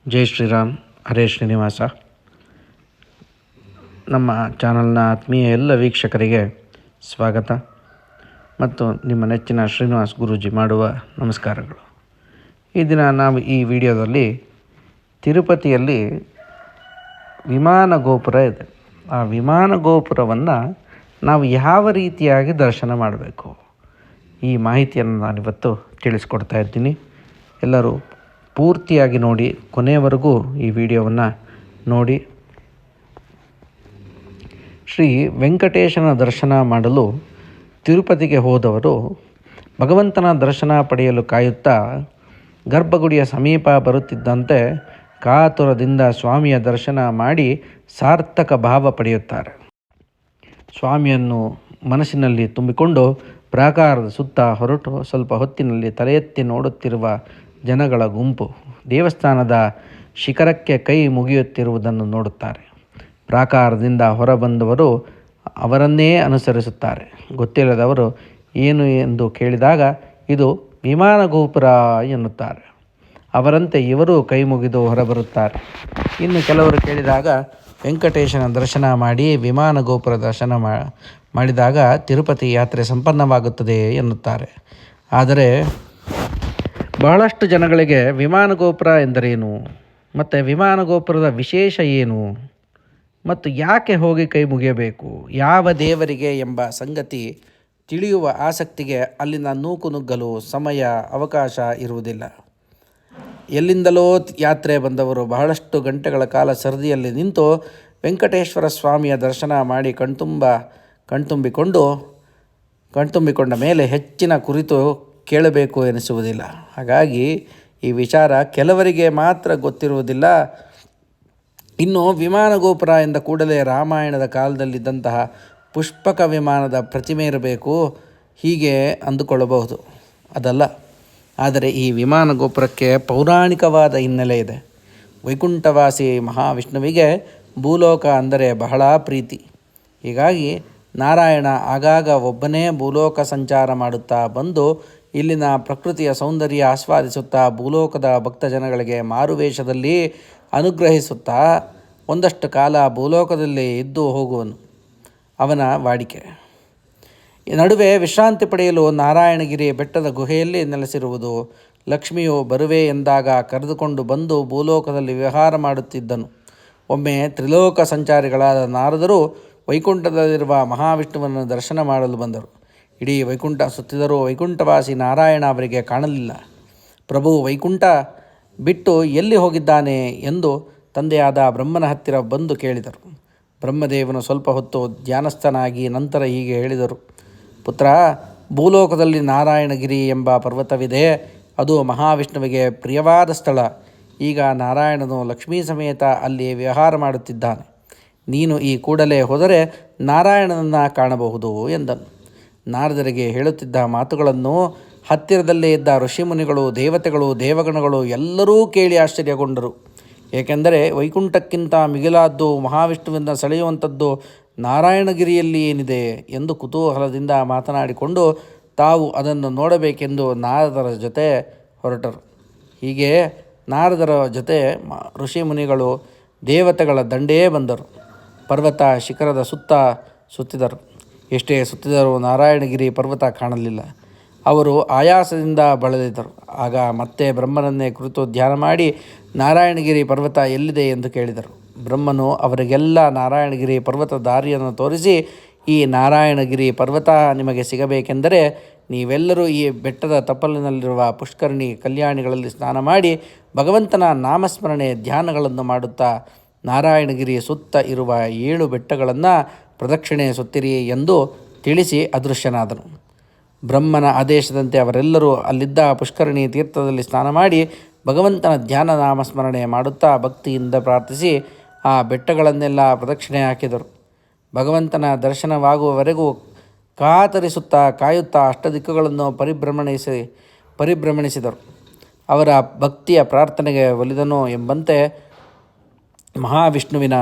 ಜೈ ಶ್ರೀರಾಮ್. ಹರೇ ಶ್ರೀನಿವಾಸ. ನಮ್ಮ ಚಾನಲ್ನ ಆತ್ಮೀಯ ಎಲ್ಲ ವೀಕ್ಷಕರಿಗೆ ಸ್ವಾಗತ ಮತ್ತು ನಿಮ್ಮ ನೆಚ್ಚಿನ ಶ್ರೀನಿವಾಸ್ ಗುರೂಜಿ ಮಾಡುವ ನಮಸ್ಕಾರಗಳು. ಈ ದಿನ ನಾವು ಈ ವಿಡಿಯೋದಲ್ಲಿ ತಿರುಪತಿಯಲ್ಲಿ ವಿಮಾನ ಗೋಪುರ ಇದೆ. ಆ ವಿಮಾನ ಗೋಪುರವನ್ನು ನಾವು ಯಾವ ರೀತಿಯಾಗಿ ದರ್ಶನ ಮಾಡಬೇಕು, ಈ ಮಾಹಿತಿಯನ್ನು ನಾನಿವತ್ತು ತಿಳಿಸ್ಕೊಡ್ತಾ ಇದ್ದೀನಿ. ಎಲ್ಲರೂ ಪೂರ್ತಿಯಾಗಿ ನೋಡಿ, ಕೊನೆಯವರೆಗೂ ಈ ವಿಡಿಯೋವನ್ನು ನೋಡಿ. ಶ್ರೀ ವೆಂಕಟೇಶನ ದರ್ಶನ ಮಾಡಲು ತಿರುಪತಿಗೆ ಹೋದವರು ಭಗವಂತನ ದರ್ಶನ ಪಡೆಯಲು ಕಾಯುತ್ತಾ ಗರ್ಭಗುಡಿಯ ಸಮೀಪ ಬರುತ್ತಿದ್ದಂತೆ ಕಾತುರದಿಂದ ಸ್ವಾಮಿಯ ದರ್ಶನ ಮಾಡಿ ಸಾರ್ಥಕ ಭಾವ ಪಡೆಯುತ್ತಾರೆ. ಸ್ವಾಮಿಯನ್ನು ಮನಸ್ಸಿನಲ್ಲಿ ತುಂಬಿಕೊಂಡು ಪ್ರಾಕಾರದ ಸುತ್ತ ಹೊರಟು ಸ್ವಲ್ಪ ಹೊತ್ತಿನಲ್ಲಿ ತಲೆ ಎತ್ತಿ ನೋಡುತ್ತಿರುವ ಜನಗಳ ಗುಂಪು ದೇವಸ್ಥಾನದ ಶಿಖರಕ್ಕೆ ಕೈ ಮುಗಿಯುತ್ತಿರುವುದನ್ನು ನೋಡುತ್ತಾರೆ. ಪ್ರಾಕಾರದಿಂದ ಹೊರಬಂದವರು ಅವರನ್ನೇ ಅನುಸರಿಸುತ್ತಾರೆ. ಗೊತ್ತಿಲ್ಲದವರು ಏನು ಎಂದು ಕೇಳಿದಾಗ ಇದು ವಿಮಾನ ಗೋಪುರ ಎನ್ನುತ್ತಾರೆ. ಅವರಂತೆ ಇವರು ಕೈ ಮುಗಿದು ಹೊರಬರುತ್ತಾರೆ. ಇನ್ನು ಕೆಲವರು ಕೇಳಿದಾಗ ವೆಂಕಟೇಶನ ದರ್ಶನ ಮಾಡಿ ವಿಮಾನ ಗೋಪುರ ದರ್ಶನ ಮಾಡಿದಾಗ ತಿರುಪತಿ ಯಾತ್ರೆ ಸಂಪನ್ನವಾಗುತ್ತದೆ ಎನ್ನುತ್ತಾರೆ. ಆದರೆ ಬಹಳಷ್ಟು ಜನಗಳಿಗೆ ವಿಮಾನ ಗೋಪುರ ಎಂದರೇನು ಮತ್ತು ವಿಮಾನ ಗೋಪುರದ ವಿಶೇಷ ಏನು ಮತ್ತು ಯಾಕೆ ಹೋಗಿ ಕೈ ಮುಗಿಯಬೇಕು, ಯಾವ ದೇವರಿಗೆ ಎಂಬ ಸಂಗತಿ ತಿಳಿಯುವ ಆಸಕ್ತಿಗೆ ಅಲ್ಲಿನ ನೂಕು ನುಗ್ಗಲು ಸಮಯ ಅವಕಾಶ ಇರುವುದಿಲ್ಲ. ಎಲ್ಲಿಂದಲೋ ಯಾತ್ರೆ ಬಂದವರು ಬಹಳಷ್ಟು ಗಂಟೆಗಳ ಕಾಲ ಸರದಿಯಲ್ಲಿ ನಿಂತು ವೆಂಕಟೇಶ್ವರ ಸ್ವಾಮಿಯ ದರ್ಶನ ಮಾಡಿ ಕಣ್ತುಂಬಿಕೊಂಡ ಮೇಲೆ ಹೆಚ್ಚಿನ ಕುರಿತು ಕೇಳಬೇಕು ಎನಿಸುವುದಿಲ್ಲ. ಹಾಗಾಗಿ ಈ ವಿಚಾರ ಕೆಲವರಿಗೆ ಮಾತ್ರ ಗೊತ್ತಿರುವುದಿಲ್ಲ. ಇನ್ನು ವಿಮಾನ ಗೋಪುರ ಎಂದ ಕೂಡಲೇ ರಾಮಾಯಣದ ಕಾಲದಲ್ಲಿದ್ದಂತಹ ಪುಷ್ಪಕ ವಿಮಾನದ ಪ್ರತಿಮೆ ಇರಬೇಕು ಹೀಗೆ ಅಂದುಕೊಳ್ಳಬಹುದು. ಅದಲ್ಲ. ಆದರೆ ಈ ವಿಮಾನ ಗೋಪುರಕ್ಕೆ ಪೌರಾಣಿಕವಾದ ಹಿನ್ನೆಲೆ ಇದೆ. ವೈಕುಂಠವಾಸಿ ಮಹಾವಿಷ್ಣುವಿಗೆ ಭೂಲೋಕ ಅಂದರೆ ಬಹಳ ಪ್ರೀತಿ. ಹೀಗಾಗಿ ನಾರಾಯಣ ಆಗಾಗ ಒಬ್ಬನೇ ಭೂಲೋಕ ಸಂಚಾರ ಮಾಡುತ್ತಾ ಬಂದು ಇಲ್ಲಿನ ಪ್ರಕೃತಿಯ ಸೌಂದರ್ಯ ಆಸ್ವಾದಿಸುತ್ತಾ ಭೂಲೋಕದ ಭಕ್ತಜನಗಳಿಗೆ ಮಾರುವೇಷದಲ್ಲಿ ಅನುಗ್ರಹಿಸುತ್ತಾ ಒಂದಷ್ಟು ಕಾಲ ಭೂಲೋಕದಲ್ಲಿ ಇದ್ದು ಹೋಗುವನು ಅವನ ವಾಡಿಕೆ. ನಡುವೆ ವಿಶ್ರಾಂತಿ ಪಡೆಯಲು ನಾರಾಯಣಗಿರಿ ಬೆಟ್ಟದ ಗುಹೆಯಲ್ಲಿ ನೆಲೆಸಿರುವುದು. ಲಕ್ಷ್ಮಿಯು ಬರುವೆ ಎಂದಾಗ ಕರೆದುಕೊಂಡು ಬಂದು ಭೂಲೋಕದಲ್ಲಿ ವಿಹಾರ ಮಾಡುತ್ತಿದ್ದನು. ಒಮ್ಮೆ ತ್ರಿಲೋಕ ಸಂಚಾರಿಗಳಾದ ನಾರದರು ವೈಕುಂಠದಲ್ಲಿರುವ ಮಹಾವಿಷ್ಣುವನ್ನು ದರ್ಶನ ಮಾಡಲು ಬಂದರು. ಇಡೀ ವೈಕುಂಠ ಸುತ್ತಿದರೂ ವೈಕುಂಠವಾಸಿ ನಾರಾಯಣ ಅವರಿಗೆ ಕಾಣಲಿಲ್ಲ. ಪ್ರಭು ವೈಕುಂಠ ಬಿಟ್ಟು ಎಲ್ಲಿ ಹೋಗಿದ್ದಾನೆ ಎಂದು ತಂದೆಯಾದ ಬ್ರಹ್ಮನ ಹತ್ತಿರ ಬಂದು ಕೇಳಿದರು. ಬ್ರಹ್ಮದೇವನು ಸ್ವಲ್ಪ ಹೊತ್ತು ಧ್ಯಾನಸ್ಥನಾಗಿ ನಂತರ ಹೀಗೆ ಹೇಳಿದರು. ಪುತ್ರ, ಭೂಲೋಕದಲ್ಲಿ ನಾರಾಯಣಗಿರಿ ಎಂಬ ಪರ್ವತವಿದೆ. ಅದು ಮಹಾವಿಷ್ಣುವಿಗೆ ಪ್ರಿಯವಾದ ಸ್ಥಳ. ಈಗ ನಾರಾಯಣನು ಲಕ್ಷ್ಮೀ ಸಮೇತ ಅಲ್ಲಿ ವಿಹಾರ ಮಾಡುತ್ತಿದ್ದಾನೆ. ನೀನು ಈ ಕೂಡಲೇ ಹೋದರೆ ನಾರಾಯಣನನ್ನು ಕಾಣಬಹುದು ಎಂದನು. ನಾರದರಿಗೆ ಹೇಳುತ್ತಿದ್ದ ಮಾತುಗಳನ್ನು ಹತ್ತಿರದಲ್ಲೇ ಇದ್ದ ಋಷಿಮುನಿಗಳು, ದೇವತೆಗಳು, ದೇವಗಣಗಳು ಎಲ್ಲರೂ ಕೇಳಿ ಆಶ್ಚರ್ಯಗೊಂಡರು. ಏಕೆಂದರೆ ವೈಕುಂಠಕ್ಕಿಂತ ಮಿಗಿಲಾದ್ದು ಮಹಾವಿಷ್ಣುವಿನ ಸೆಳೆಯುವಂಥದ್ದು ನಾರಾಯಣಗಿರಿಯಲ್ಲಿ ಏನಿದೆ ಎಂದು ಕುತೂಹಲದಿಂದ ಮಾತನಾಡಿಕೊಂಡು ತಾವು ಅದನ್ನು ನೋಡಬೇಕೆಂದು ನಾರದರ ಜೊತೆ ಹೊರಟರು. ಹೀಗೆ ನಾರದರ ಜೊತೆ ಋಷಿಮುನಿಗಳು, ದೇವತೆಗಳ ದಂಡೇ ಬಂದರು. ಪರ್ವತ ಶಿಖರದ ಸುತ್ತಿದರು. ಎಷ್ಟೇ ಸುತ್ತಿದರೂ ನಾರಾಯಣಗಿರಿ ಪರ್ವತ ಕಾಣಲಿಲ್ಲ. ಅವರು ಆಯಾಸದಿಂದ ಬಳಲಿದರು. ಆಗ ಮತ್ತೆ ಬ್ರಹ್ಮನನ್ನೇ ಕುರಿತು ಧ್ಯಾನ ಮಾಡಿ ನಾರಾಯಣಗಿರಿ ಪರ್ವತ ಎಲ್ಲಿದೆ ಎಂದು ಕೇಳಿದರು. ಬ್ರಹ್ಮನು ಅವರಿಗೆಲ್ಲ ನಾರಾಯಣಗಿರಿ ಪರ್ವತ ದಾರಿಯನ್ನು ತೋರಿಸಿ, ಈ ನಾರಾಯಣಗಿರಿ ಪರ್ವತ ನಿಮಗೆ ಸಿಗಬೇಕೆಂದರೆ ನೀವೆಲ್ಲರೂ ಈ ಬೆಟ್ಟದ ತಪ್ಪಲಿನಲ್ಲಿರುವ ಪುಷ್ಕರಣಿ ಕಲ್ಯಾಣಿಗಳಲ್ಲಿ ಸ್ನಾನ ಮಾಡಿ ಭಗವಂತನ ನಾಮಸ್ಮರಣೆ ಧ್ಯಾನಗಳನ್ನು ಮಾಡುತ್ತಾ ನಾರಾಯಣಗಿರಿ ಸುತ್ತ ಇರುವ 7 ಬೆಟ್ಟಗಳನ್ನು ಪ್ರದಕ್ಷಿಣೆ ಸುತ್ತಿರಿ ಎಂದು ತಿಳಿಸಿ ಅದೃಶ್ಯನಾದನು. ಬ್ರಹ್ಮನ ಆದೇಶದಂತೆ ಅವರೆಲ್ಲರೂ ಅಲ್ಲಿದ್ದ ಪುಷ್ಕರಣಿ ತೀರ್ಥದಲ್ಲಿ ಸ್ನಾನ ಮಾಡಿ ಭಗವಂತನ ಧ್ಯಾನ ನಾಮಸ್ಮರಣೆ ಮಾಡುತ್ತಾ ಭಕ್ತಿಯಿಂದ ಪ್ರಾರ್ಥಿಸಿ ಆ ಬೆಟ್ಟಗಳನ್ನೆಲ್ಲ ಪ್ರದಕ್ಷಿಣೆ ಹಾಕಿದರು. ಭಗವಂತನ ದರ್ಶನವಾಗುವವರೆಗೂ ಕಾತರಿಸುತ್ತಾ ಕಾಯುತ್ತಾ ಅಷ್ಟದಿಕ್ಕುಗಳನ್ನು ಪರಿಭ್ರಮಣಿಸಿದರು. ಅವರ ಭಕ್ತಿಯ ಪ್ರಾರ್ಥನೆಗೆ ಒಲಿದನು ಎಂಬಂತೆ ಮಹಾವಿಷ್ಣುವಿನ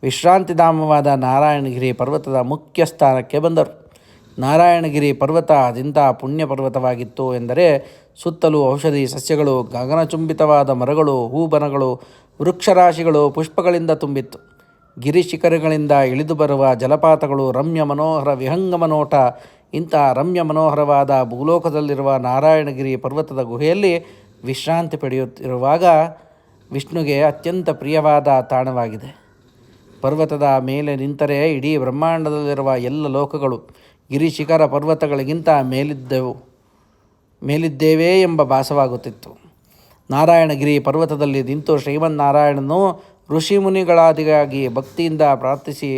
ವಿಶ್ರಾಂತಿಧಾಮವಾದ ನಾರಾಯಣಗಿರಿ ಪರ್ವತದ ಮುಖ್ಯ ಸ್ಥಾನಕ್ಕೆ ಬಂದರು. ನಾರಾಯಣಗಿರಿ ಪರ್ವತ ಅದೆಂಥ ಪುಣ್ಯ ಪರ್ವತವಾಗಿತ್ತು ಎಂದರೆ ಸುತ್ತಲೂ ಔಷಧಿ ಸಸ್ಯಗಳು, ಗಗನಚುಂಬಿತವಾದ ಮರಗಳು, ಹೂಬನಗಳು, ವೃಕ್ಷರಾಶಿಗಳು, ಪುಷ್ಪಗಳಿಂದ ತುಂಬಿತ್ತು. ಗಿರಿಶಿಖರಗಳಿಂದ ಇಳಿದು ಬರುವ ಜಲಪಾತಗಳು, ರಮ್ಯ ಮನೋಹರ ವಿಹಂಗಮ ನೋಟ. ಇಂಥ ರಮ್ಯ ಮನೋಹರವಾದ ಭೂಲೋಕದಲ್ಲಿರುವ ನಾರಾಯಣಗಿರಿ ಪರ್ವತದ ಗುಹೆಯಲ್ಲಿ ವಿಶ್ರಾಂತಿ ಪಡೆಯುತ್ತಿರುವಾಗ ವಿಷ್ಣುಗೆ ಅತ್ಯಂತ ಪ್ರಿಯವಾದ ತಾಣವಾಗಿದೆ. ಪರ್ವತದ ಮೇಲೆ ನಿಂತರೆ ಇಡೀ ಬ್ರಹ್ಮಾಂಡದಲ್ಲಿರುವ ಎಲ್ಲ ಲೋಕಗಳು ಗಿರಿಶಿಖರ ಪರ್ವತಗಳಿಗಿಂತ ಮೇಲಿದ್ದೇವೆ ಎಂಬ ಭಾಸವಾಗುತ್ತಿತ್ತು. ನಾರಾಯಣಗಿರಿ ಪರ್ವತದಲ್ಲಿ ನಿಂತು ಶ್ರೀಮನ್ನಾರಾಯಣನು ಋಷಿಮುನಿಗಳಾದಿಗಾಗಿ ಭಕ್ತಿಯಿಂದ ಪ್ರಾರ್ಥಿಸಿ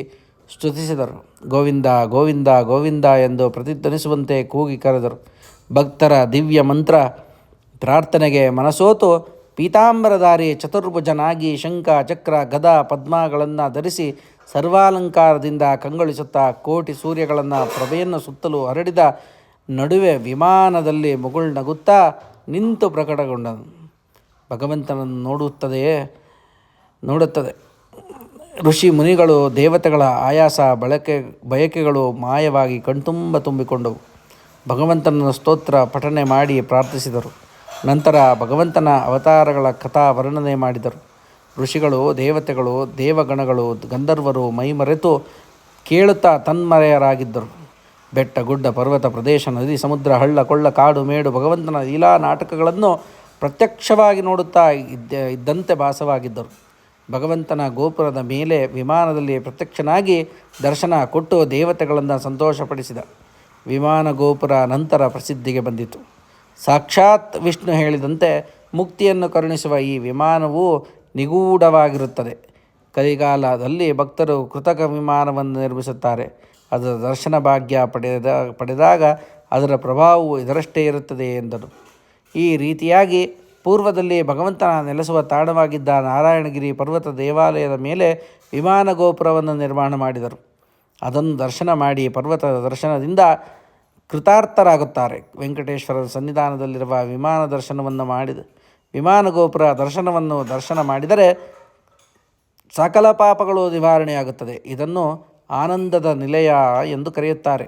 ಸ್ತುತಿಸಿದರು. ಗೋವಿಂದ ಗೋವಿಂದ ಗೋವಿಂದ ಎಂದು ಪ್ರತಿಧ್ವನಿಸುವಂತೆ ಕೂಗಿ ಕರೆದರು. ಭಕ್ತರ ದಿವ್ಯ ಮಂತ್ರ ಪ್ರಾರ್ಥನೆಗೆ ಮನಸೋತು ಪೀತಾಂಬರಧಾರಿ ಚತುರ್ಭುಜನಾಗಿ ಶಂಖ, ಚಕ್ರ, ಗದಾ, ಪದ್ಮಗಳನ್ನು ಧರಿಸಿ ಸರ್ವಾಲಂಕಾರದಿಂದ ಕಂಗೊಳಿಸುತ್ತಾ ಕೋಟಿ ಸೂರ್ಯಗಳನ್ನು ಪ್ರಭೆಯನ್ನು ಸುತ್ತಲೂ ಹರಡಿದ ನಡುವೆ ವಿಮಾನದಲ್ಲಿ ಮುಗುಳ್ನಗುತ್ತಾ ನಿಂತು ಪ್ರಕಟಗೊಂಡನು. ಭಗವಂತನನ್ನು ನೋಡುತ್ತದೆ. ಋಷಿ ಮುನಿಗಳು, ದೇವತೆಗಳ ಆಯಾಸ ಬಯಕೆಗಳು ಮಾಯವಾಗಿ ಕಣ್ತುಂಬ ತುಂಬಿಕೊಂಡವು. ಭಗವಂತನನ್ನು ಸ್ತೋತ್ರ ಪಠನೆ ಮಾಡಿ ಪ್ರಾರ್ಥಿಸಿದರು. ನಂತರ ಭಗವಂತನ ಅವತಾರಗಳ ಕಥಾ ವರ್ಣನೆ ಮಾಡಿದರು. ಋಷಿಗಳು, ದೇವತೆಗಳು, ದೇವಗಣಗಳು, ಗಂಧರ್ವರು ಮೈಮರೆತು ಕೇಳುತ್ತಾ ತನ್ಮರೆಯರಾಗಿದ್ದರು. ಬೆಟ್ಟ, ಗುಡ್ಡ, ಪರ್ವತ ಪ್ರದೇಶ, ನದಿ, ಸಮುದ್ರ, ಹಳ್ಳ, ಕೊಳ್ಳ, ಕಾಡು, ಮೇಡು ಭಗವಂತನ ಲೀಲಾ ನಾಟಕಗಳನ್ನು ಪ್ರತ್ಯಕ್ಷವಾಗಿ ನೋಡುತ್ತಾ ಇದ್ದಂತೆ ಭಾಸವಾಗಿದ್ದರು. ಭಗವಂತನ ಗೋಪುರದ ಮೇಲೆ ವಿಮಾನದಲ್ಲಿ ಪ್ರತ್ಯಕ್ಷನಾಗಿ ದರ್ಶನ ಕೊಟ್ಟು ದೇವತೆಗಳನ್ನು ಸಂತೋಷಪಡಿಸಿದ. ವಿಮಾನ ಗೋಪುರ ನಂತರ ಪ್ರಸಿದ್ಧಿಗೆ ಬಂದಿತು. ಸಾಕ್ಷಾತ್ ವಿಷ್ಣು ಹೇಳಿದಂತೆ ಮುಕ್ತಿಯನ್ನು ಕರುಣಿಸುವ ಈ ವಿಮಾನವು ನಿಗೂಢವಾಗಿರುತ್ತದೆ. ಕಲಿಗಾಲದಲ್ಲಿ ಭಕ್ತರು ಕೃತಕ ವಿಮಾನವನ್ನು ನಿರ್ಮಿಸುತ್ತಾರೆ. ಅದರ ದರ್ಶನ ಭಾಗ್ಯ ಪಡೆದಾಗ ಅದರ ಪ್ರಭಾವವು ಇದರಷ್ಟೇ ಇರುತ್ತದೆ ಎಂದರು. ಈ ರೀತಿಯಾಗಿ ಪೂರ್ವದಲ್ಲಿ ಭಗವಂತನ ನೆಲೆಸುವ ತಾಣವಾಗಿದ್ದ ನಾರಾಯಣಗಿರಿ ಪರ್ವತ ದೇವಾಲಯದ ಮೇಲೆ ವಿಮಾನ ಗೋಪುರವನ್ನು ನಿರ್ಮಾಣ ಮಾಡಿದರು. ಅದನ್ನು ದರ್ಶನ ಮಾಡಿ ಪರ್ವತದ ದರ್ಶನದಿಂದ ಕೃತಾರ್ಥರಾಗುತ್ತಾರೆ. ವೆಂಕಟೇಶ್ವರರ ಸನ್ನಿಧಾನದಲ್ಲಿರುವ ವಿಮಾನ ಗೋಪುರ ದರ್ಶನ ಮಾಡಿದರೆ ಸಕಲ ಪಾಪಗಳು ನಿವಾರಣೆಯಾಗುತ್ತದೆ. ಇದನ್ನು ಆನಂದದ ನಿಲಯ ಎಂದು ಕರೆಯುತ್ತಾರೆ.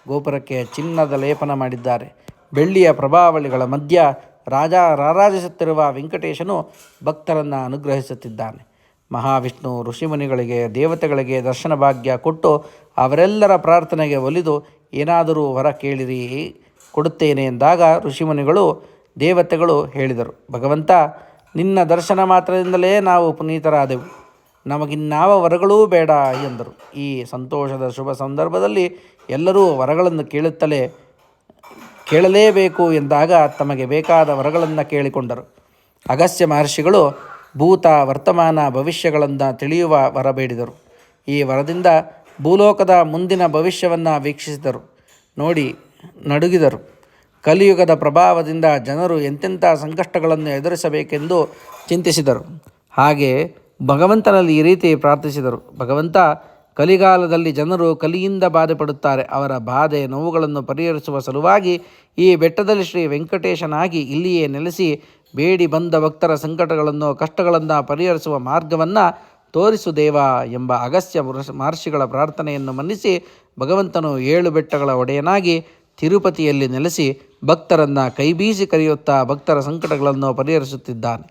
ಗೋಪುರಕ್ಕೆ ಚಿನ್ನದ ಲೇಪನ ಮಾಡಿದ್ದಾರೆ. ಬೆಳ್ಳಿಯ ಪ್ರಭಾವಳಿಗಳ ಮಧ್ಯ ರಾರಾಜಿಸುತ್ತಿರುವ ವೆಂಕಟೇಶನು ಭಕ್ತರನ್ನು ಅನುಗ್ರಹಿಸುತ್ತಿದ್ದಾನೆ. ಮಹಾವಿಷ್ಣು ಋಷಿಮುನಿಗಳಿಗೆ, ದೇವತೆಗಳಿಗೆ ದರ್ಶನ ಭಾಗ್ಯ ಕೊಟ್ಟು ಅವರೆಲ್ಲರ ಪ್ರಾರ್ಥನೆಗೆ ಒಲಿದು ಏನಾದರೂ ವರ ಕೇಳಿರಿ, ಕೊಡುತ್ತೇನೆ ಎಂದಾಗ ಋಷಿಮುನಿಗಳು, ದೇವತೆಗಳು ಹೇಳಿದರು, ಭಗವಂತ, ನಿನ್ನ ದರ್ಶನ ಮಾತ್ರದಿಂದಲೇ ನಾವು ಪುನೀತರಾದೆವು, ನಮಗಿನ್ಯಾವ ವರಗಳೂ ಬೇಡ ಎಂದರು. ಈ ಸಂತೋಷದ ಶುಭ ಸಂದರ್ಭದಲ್ಲಿ ಎಲ್ಲರೂ ವರಗಳನ್ನು ಕೇಳಲೇಬೇಕು ಎಂದಾಗ ತಮಗೆ ಬೇಕಾದ ವರಗಳನ್ನು ಕೇಳಿಕೊಂಡರು. ಅಗಸ್ತ್ಯ ಮಹರ್ಷಿಗಳು ಭೂತ, ವರ್ತಮಾನ, ಭವಿಷ್ಯಗಳನ್ನು ತಿಳಿಯುವ ವರ ಬೇಡಿದರು. ಈ ವರದಿಂದ ಭೂಲೋಕದ ಮುಂದಿನ ಭವಿಷ್ಯವನ್ನು ವೀಕ್ಷಿಸಿದರು. ನೋಡಿ ನಡುಗಿದರು. ಕಲಿಯುಗದ ಪ್ರಭಾವದಿಂದ ಜನರು ಎಂತೆಂಥ ಸಂಕಷ್ಟಗಳನ್ನು ಎದುರಿಸಬೇಕೆಂದು ಚಿಂತಿಸಿದರು. ಹಾಗೆ ಭಗವಂತನಲ್ಲಿ ಈ ರೀತಿ ಪ್ರಾರ್ಥಿಸಿದರು, ಭಗವಂತ, ಕಲಿಗಾಲದಲ್ಲಿ ಜನರು ಕಲಿಯಿಂದ ಬಾಧೆಪಡುತ್ತಾರೆ. ಅವರ ಬಾಧೆ ನೋವುಗಳನ್ನು ಪರಿಹರಿಸುವ ಸಲುವಾಗಿ ಈ ಬೆಟ್ಟದಲ್ಲಿ ಶ್ರೀ ವೆಂಕಟೇಶನಾಗಿ ಇಲ್ಲಿಯೇ ನೆಲೆಸಿ ಬೇಡಿ ಬಂದ ಭಕ್ತರ ಸಂಕಟಗಳನ್ನು, ಕಷ್ಟಗಳನ್ನು ಪರಿಹರಿಸುವ ಮಾರ್ಗವನ್ನು ತೋರಿಸು ದೇವ ಎಂಬ ಅಗಸ್ತ್ಯ ಮಹರ್ಷಿಗಳ ಪ್ರಾರ್ಥನೆಯನ್ನು ಮನ್ನಿಸಿ ಭಗವಂತನು 7 ಬೆಟ್ಟಗಳ ಒಡೆಯನಾಗಿ ತಿರುಪತಿಯಲ್ಲಿ ನೆಲೆಸಿ ಭಕ್ತರನ್ನು ಕೈಬೀಸಿ ಕರೆಯುತ್ತಾ ಭಕ್ತರ ಸಂಕಟಗಳನ್ನು ಪರಿಹರಿಸುತ್ತಿದ್ದಾನೆ.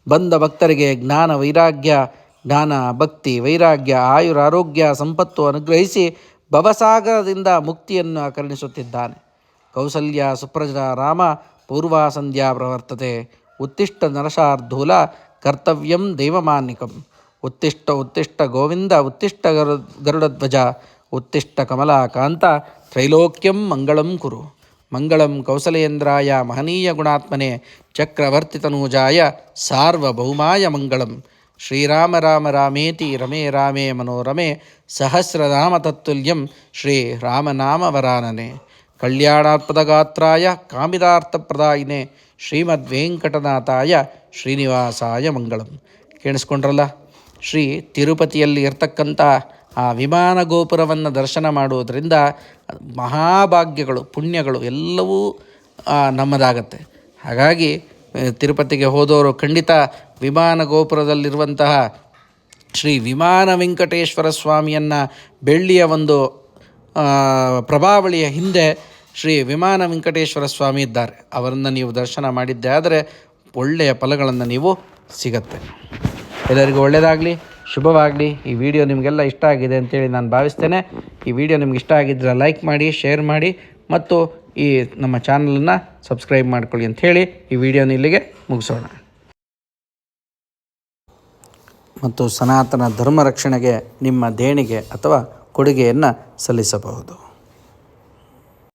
ಬಂದ ಭಕ್ತರಿಗೆ ಜ್ಞಾನ, ಭಕ್ತಿ, ವೈರಾಗ್ಯ, ಆಯುರಾರೋಗ್ಯ, ಸಂಪತ್ತು ಅನುಗ್ರಹಿಸಿ ಭವಸಾಗರದಿಂದ ಮುಕ್ತಿಯನ್ನು ಕರುಣಿಸುತ್ತಿದ್ದಾನೆ. ಕೌಸಲ್ಯ ಸುಪ್ರಜಾ ರಾಮ ಪೂರ್ವಾ ಸಂಧ್ಯಾ ಪ್ರವರ್ತತೆ. ಉತ್ತಿಷ್ಟ ನರಶಾರ್ಧೂಲ ಕರ್ತವ್ಯಂ ದೈವಮಾನ್ನಿಕಂ. ಉತ್ತಿಷ್ಟ ಗೋವಿಂದ, ಉತ್ತಿಷ್ಟ ಗರುಡಧ್ವಜ, ಉತ್ತಿಷ್ಟ ಕಮಲಾಕಾಂತ, ತ್ರೈಲೋಕ್ಯಂ ಮಂಗಳಂ ಕುರು. ಮಂಗಳಂ ಕೌಸಲೇಂದ್ರಾಯ ಮಹನೀಯ ಗುಣಾತ್ಮನೆ, ಚಕ್ರವರ್ತಿತನೂಜಾಯ ಸಾರ್ವಭೌಮಾಯ ಮಂಗಳಂ. ಶ್ರೀರಾಮ ರಾಮ ರಾಮೇತಿ ರಮೇ ರಾಮೇ ಮನೋರಮೆ, ಸಹಸ್ರನಾಮ ತತ್ತುಲ್ಯಂ ಶ್ರೀ ರಾಮನಾಮವರಾನನೆ. ಕಲ್ಯಾಣಾತ್ಪದಗಾತ್ರಾಯ ಕಾಮಿತಾರ್ಥಪ್ರದಾಯಿನೆ, ಶ್ರೀಮದ್ವೆಂಕಟನಾಥಾಯ ಶ್ರೀನಿವಾಸಾಯ ಮಂಗಳಂ. ಕೇಳಿಸ್ಕೊಂಡ್ರಲ್ಲ, ಶ್ರೀ ತಿರುಪತಿಯಲ್ಲಿ ಇರ್ತಕ್ಕಂಥ ಆ ವಿಮಾನ ಗೋಪುರವನ್ನು ದರ್ಶನ ಮಾಡುವುದರಿಂದ ಮಹಾಭಾಗ್ಯಗಳು, ಪುಣ್ಯಗಳು ಎಲ್ಲವೂ ನಮ್ಮದಾಗತ್ತೆ. ಹಾಗಾಗಿ ತಿರುಪತಿಗೆ ಹೋದವರು ಖಂಡಿತ ವಿಮಾನ ಗೋಪುರದಲ್ಲಿರುವಂತಹ ಶ್ರೀ ವಿಮಾನ ವೆಂಕಟೇಶ್ವರ ಸ್ವಾಮಿಯನ್ನು ಬೆಳ್ಳಿಯ ಒಂದು ಪ್ರಭಾವಳಿಯ ಹಿಂದೆ ಶ್ರೀ ವಿಮಾನ ವೆಂಕಟೇಶ್ವರ ಸ್ವಾಮಿ ಇದ್ದಾರೆ. ಅವರನ್ನು ನೀವು ದರ್ಶನ ಮಾಡಿದ್ದೆ ಆದರೆ ಒಳ್ಳೆಯ ಫಲಗಳನ್ನು ನೀವು ಸಿಗತ್ತೆ. ಎಲ್ಲರಿಗೂ ಒಳ್ಳೆಯದಾಗಲಿ, ಶುಭವಾಗಲಿ. ಈ ವಿಡಿಯೋ ನಿಮಗೆಲ್ಲ ಇಷ್ಟ ಆಗಿದೆ ಅಂತೇಳಿ ನಾನು ಭಾವಿಸ್ತೇನೆ. ಈ ವಿಡಿಯೋ ನಿಮ್ಗೆ ಇಷ್ಟ ಆಗಿದ್ದರೆ ಲೈಕ್ ಮಾಡಿ, ಶೇರ್ ಮಾಡಿ ಮತ್ತು ಈ ನಮ್ಮ ಚಾನಲನ್ನು ಸಬ್ಸ್ಕ್ರೈಬ್ ಮಾಡ್ಕೊಳ್ಳಿ ಅಂಥೇಳಿ ಈ ವಿಡಿಯೋನ ಇಲ್ಲಿಗೆ ಮುಗಿಸೋಣ. ಮತ್ತು ಸನಾತನ ಧರ್ಮ ರಕ್ಷಣೆಗೆ ನಿಮ್ಮ ದೇಣಿಗೆ ಅಥವಾ ಕೊಡುಗೆಯನ್ನು ಸಲ್ಲಿಸಬಹುದು.